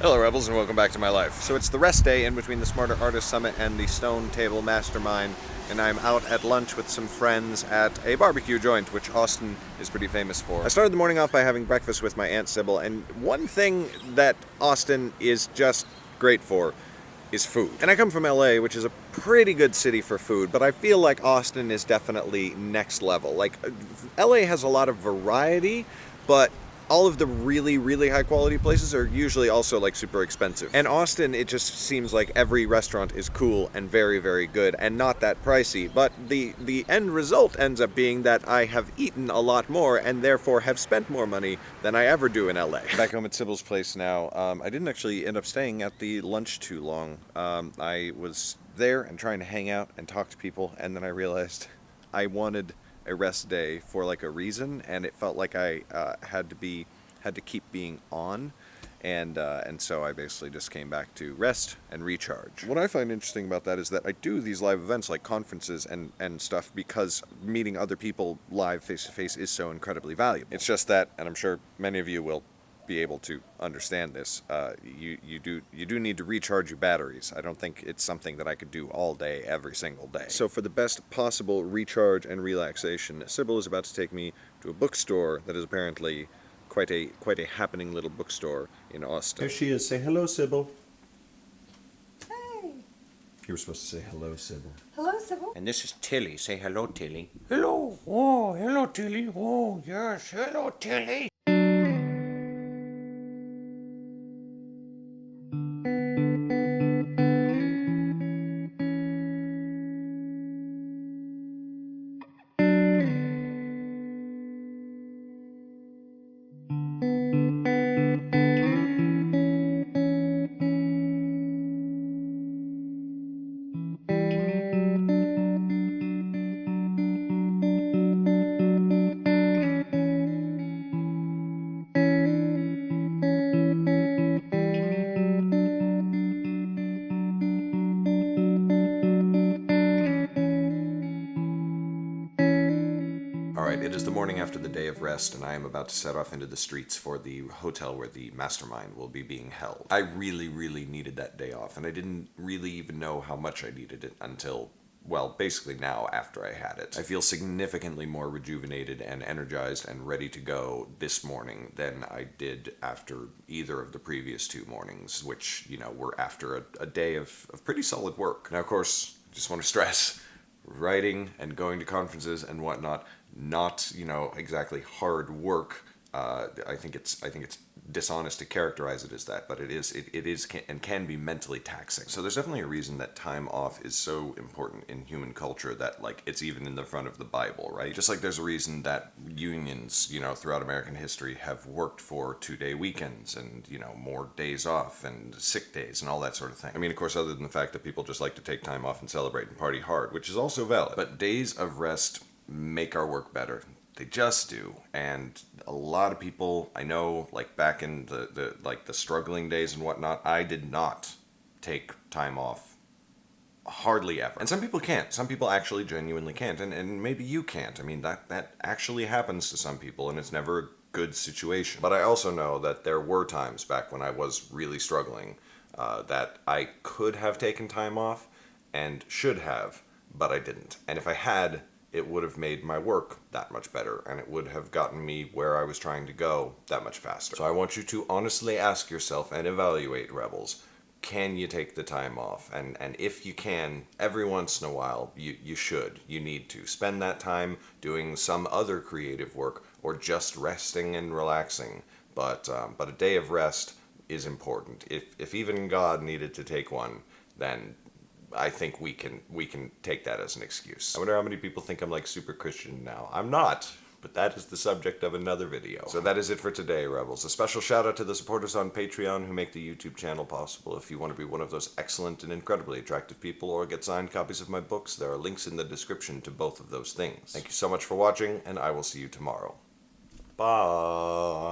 Hello Rebels and welcome back to my life. So it's the rest day in between the Smarter Artist Summit and the Stone Table Mastermind, and I'm out at lunch with some friends at a barbecue joint, which Austin is pretty famous for. I started the morning off by having breakfast with my Aunt Sybil, and one thing that Austin is just great for is food. And I come from LA, which is a pretty good city for food, but I feel like Austin is definitely next level. Like, LA has a lot of variety, but all of the really, really high quality places are usually also like super expensive. And Austin, it just seems like every restaurant is cool and very, very good and not that pricey. But the end result ends up being that I have eaten a lot more and therefore have spent more money than I ever do in LA. Back home at Sybil's place now. I didn't actually end up staying at the lunch too long. I was there and trying to hang out and talk to people, and then I realized I wanted a rest day for like a reason, and it felt like I had to keep being on, and so I basically just came back to rest and recharge. What I find interesting about that is that I do these live events like conferences and stuff because meeting other people live face to face is so incredibly valuable. It's just that, and I'm sure many of you will be able to understand this, you do need to recharge your batteries. I don't think it's something that I could do all day, every single day. So for the best possible recharge and relaxation, Sybil is about to take me to a bookstore that is apparently quite a happening little bookstore in Austin. Here she is. Say hello, Sybil. Hey. You were supposed to say hello, Sybil. Hello, Sybil. And this is Tilly. Say hello, Tilly. Hello. Oh, hello, Tilly. Oh, yes. Hello, Tilly. Alright, it is the morning after the day of rest, and I am about to set off into the streets for the hotel where the mastermind will be being held. I really, really needed that day off, and I didn't really even know how much I needed it until, well, basically now after I had it. I feel significantly more rejuvenated and energized and ready to go this morning than I did after either of the previous two mornings, which, you know, were after a day of pretty solid work. Now, of course, just want to stress, writing and going to conferences and whatnot, not, you know, exactly hard work. I think it's dishonest to characterize it as that, but it is and can be mentally taxing. So there's definitely a reason that time off is so important in human culture, that like it's even in the front of the Bible, right? Just like there's a reason that unions, you know, throughout American history have worked for 2-day weekends and, you know, more days off and sick days and all that sort of thing. I mean, of course, other than the fact that people just like to take time off and celebrate and party hard, which is also valid. But days of rest make our work better. They just do. And a lot of people I know, like back in the struggling days and whatnot, I did not take time off hardly ever. And some people can't. Some people actually genuinely can't. And maybe you can't. I mean, that actually happens to some people, and it's never a good situation. But I also know that there were times back when I was really struggling that I could have taken time off and should have, but I didn't. And if I had, it would have made my work that much better, and it would have gotten me where I was trying to go that much faster. So I want you to honestly ask yourself and evaluate, Rebels, can you take the time off? And if you can, every once in a while, you should. You need to spend that time doing some other creative work or just resting and relaxing. But a day of rest is important. If even God needed to take one, then I think we can take that as an excuse. I wonder how many people think I'm like super Christian now. I'm not, but that is the subject of another video. So that is it for today, Rebels. A special shout out to the supporters on Patreon who make the YouTube channel possible. If you want to be one of those excellent and incredibly attractive people or get signed copies of my books, there are links in the description to both of those things. Thank you so much for watching, and I will see you tomorrow. Bye.